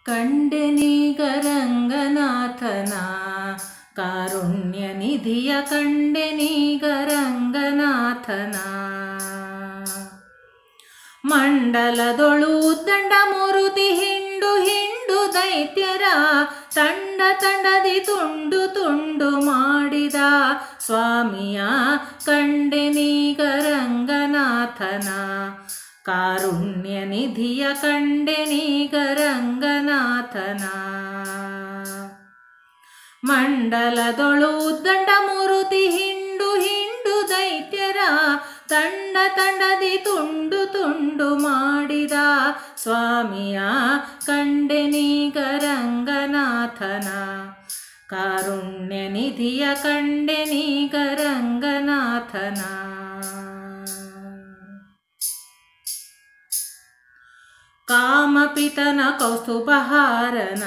ಕಂಡೆನೀಗ ರಂಗನಾಥನ ಕಾರುಣ್ಯ ನಿಧಿಯ ಕಂಡೆನೀಗ ರಂಗನಾಥನ ಮಂಡಲದೊಳು ದಂಡ ಮುರುತಿ ಹಿಂಡು ಹಿಂಡು ದೈತ್ಯರ ತಂಡ ತಂಡದಿ ತುಂಡು ತುಂಡು ಮಾಡಿದ ಸ್ವಾಮಿಯ ಕಂಡೆನೀಗ ರಂಗನಾಥನ ಕಾರುಣ್ಯ ನಿಧಿಯ ಕಂಡೆನೀಗ ರಂಗನಾಥನ ಮಂಡಲದೊಳು ದಂಡ ಮುರುತಿ ಹಿಂಡು ಹಿಂಡು ದೈತ್ಯರ ತಂಡ ತಂಡದಿ ತುಂಡು ತುಂಡು ಮಾಡಿದ ಸ್ವಾಮಿಯ ಕಂಡೆನೀಗ ರಂಗನಾಥನ ಕಾರುಣ್ಯ ನಿಧಿಯ ಕಂಡೆನೀಗ ರಂಗನಾಥನ ಕಾಮಪಿತನ ಕೌಸ್ತುಭಹಾರನ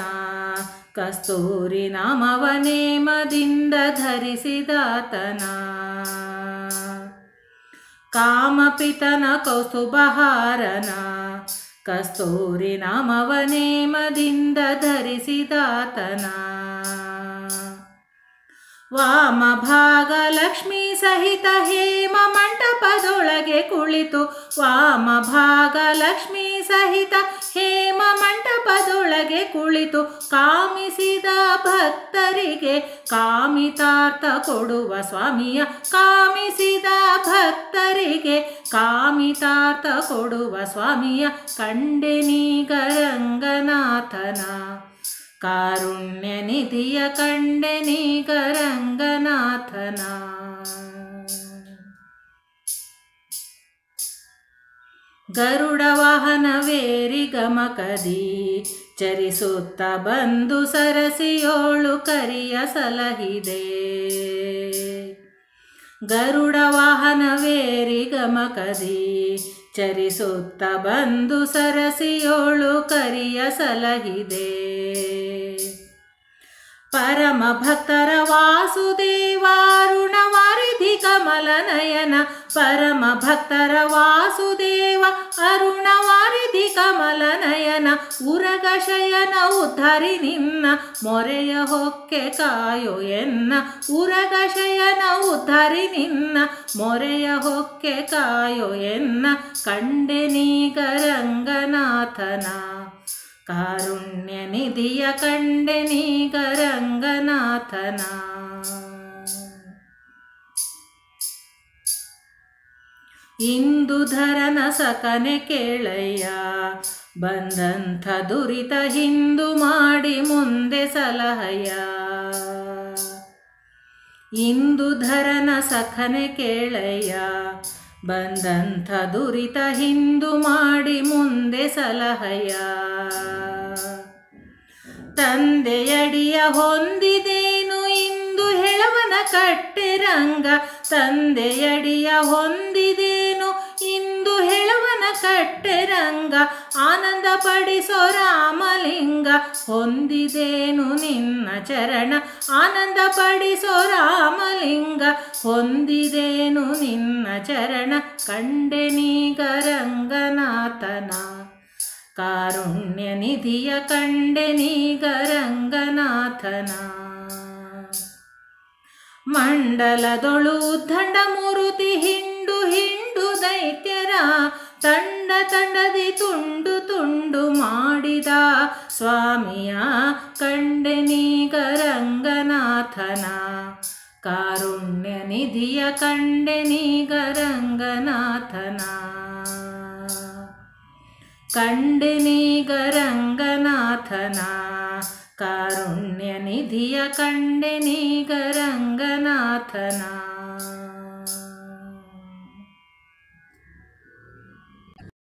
ಕಸ್ತೂರಿ ನಾಮವ ನೇಮದಿಂದ ಧರಿಸಿದಾತನ ಕಾಮಪಿತನ ಕೌಸ್ತುಭಹಾರನ ಕಸ್ತೂರಿ ನಾಮವ ನೇಮದಿಂದ ಧರಿಸಿದಾತನ ವಾಮಭಾಗ ಲಕ್ಷ್ಮೀ ಸಹಿತ ಹೇಮ ಮಂಟಪದೊಳಗೆ ಕುಳಿತು ವಾಮಭಾಗ ಲಕ್ಷ್ಮೀ ಸಹಿತ ಹೇಮ ಮಂಟಪದೊಳಗೆ ಕುಳಿತು ಕಾಮಿಸಿದ ಭಕ್ತರಿಗೆ ಕಾಮಿತಾರ್ಥ ಕೊಡುವ ಸ್ವಾಮಿಯ ಕಾಮಿಸಿದ ಭಕ್ತರಿಗೆ ಕಾಮಿತಾರ್ಥ ಕೊಡುವ ಸ್ವಾಮಿಯ ಕಂಡೆನೀಗ ರಂಗನಾಥನ ಕಾರುಣ್ಯ ನಿಧಿಯ ಕಂಡೆನೀಗ ರಂಗನಾಥನ ಗರುಡ ವಾಹನವೇರಿ ಗಮಕದಿ ಚರಿಸುತ್ತ ಬಂದು ಸರಸಿಯೋಳು ಕರಿಯ ಸಲಹಿದೆ ಗರುಡ ವಾಹನವೇರಿ ಗಮಕದಿ ಚರಿಸುತ್ತ ಬಂದು ಸರಸಿಯೋಳು ಕರಿಯ ಸಲಹಿದೆ ಪರಮ ಭಕ್ತರ ವಾಸುದೇವ ಅರುಣವಾರಿಧಿ ಕಮಲ ನಯನ ಪರಮ ಭಕ್ತರ ವಾಸುದೇವ ಅರುಣವಾರಿಧಿ ಕಮಲ ನಯನ ಉರಗ ಶಯನ ಉದ್ಧರಿ ನಿನ್ನ ಮೊರೆಯ ಹೊಕ್ಕೆ ಕಾಯೋ ಎನ್ನ ಉರಗ ಶಯನ ಉದ್ಧರಿ ನಿನ್ನ ಮೊರೆಯ ಹೊಕ್ಕೆ ಕಾಯೋ ಎನ್ನ ಕಂಡೆನೀಗ ರಂಗನಾಥನ ಕಾರುಣ್ಯ ನಿಧಿಯ ಕಂಡೆನೀಗ ರಂಗನಾಥನ ಇಂದುಧರನ ಸಕನೆ ಕೇಳಯ್ಯ ಬಂದಂಥ ದುರಿತ ಹಿಂದು ಮಾಡಿ ಮುಂದೆ ಸಲಹಯ್ಯ ಇಂದುಧರನ ಸಖನೆ ಕೇಳಯ್ಯ ಬಂದಂಥ ದುರಿತ ಹಿಂದು ಮಾಡಿ ಮುಂದೆ ಸಲಹಯ್ಯ ತಂದೆಯಡಿಯ ಹೊಂದಿದೇನು ಇಂದು ಹೆಳವನ ಕಟ್ಟೆ ರಂಗ ತಂದೆಯಡಿಯ ಹೊಂದಿದೇನು ಇಂದು ಹೆಳವನ ಕಟ್ಟೆ ರಂಗ ಆನಂದ ಪಡಿಸೋ ರಾಮಲಿಂಗ ಹೊಂದಿದೇನು ನಿನ್ನ ಚರಣ ಆನಂದ ಪಡಿಸೋ ರಾಮಲಿಂಗ ಹೊಂದಿದೇನು ನಿನ್ನ ಚರಣ ಕಂಡೆನೀಗ ರಂಗನಾಥನ ಕಾರುಣ್ಯ ನಿಧಿಯ ಕಂಡೆನೀಗ ರಂಗನಾಥನ ಮಂಡಲದೊಳು ದಂಡ ಮುರುತಿ ಹಿಂಡು ಹಿಂಡು ದೈತ್ಯರ ತಂಡ ತಂಡದಿ ತುಂಡು ತುಂಡು ಮಾಡಿದ ಸ್ವಾಮಿಯ ಕಂಡೆನೀಗ ರಂಗನಾಥನ ಕಾರುಣ್ಯ ನಿಧಿಯ ಕಂಡೆನೀಗ ರಂಗನಾಥನ ಕಂಡೆನೀಗ ರಂಗನಾಥನ ಕಾರುಣ್ಯ ನಿಧಿಯ ಕಂಡೆನೀಗ ರಂಗನಾಥನ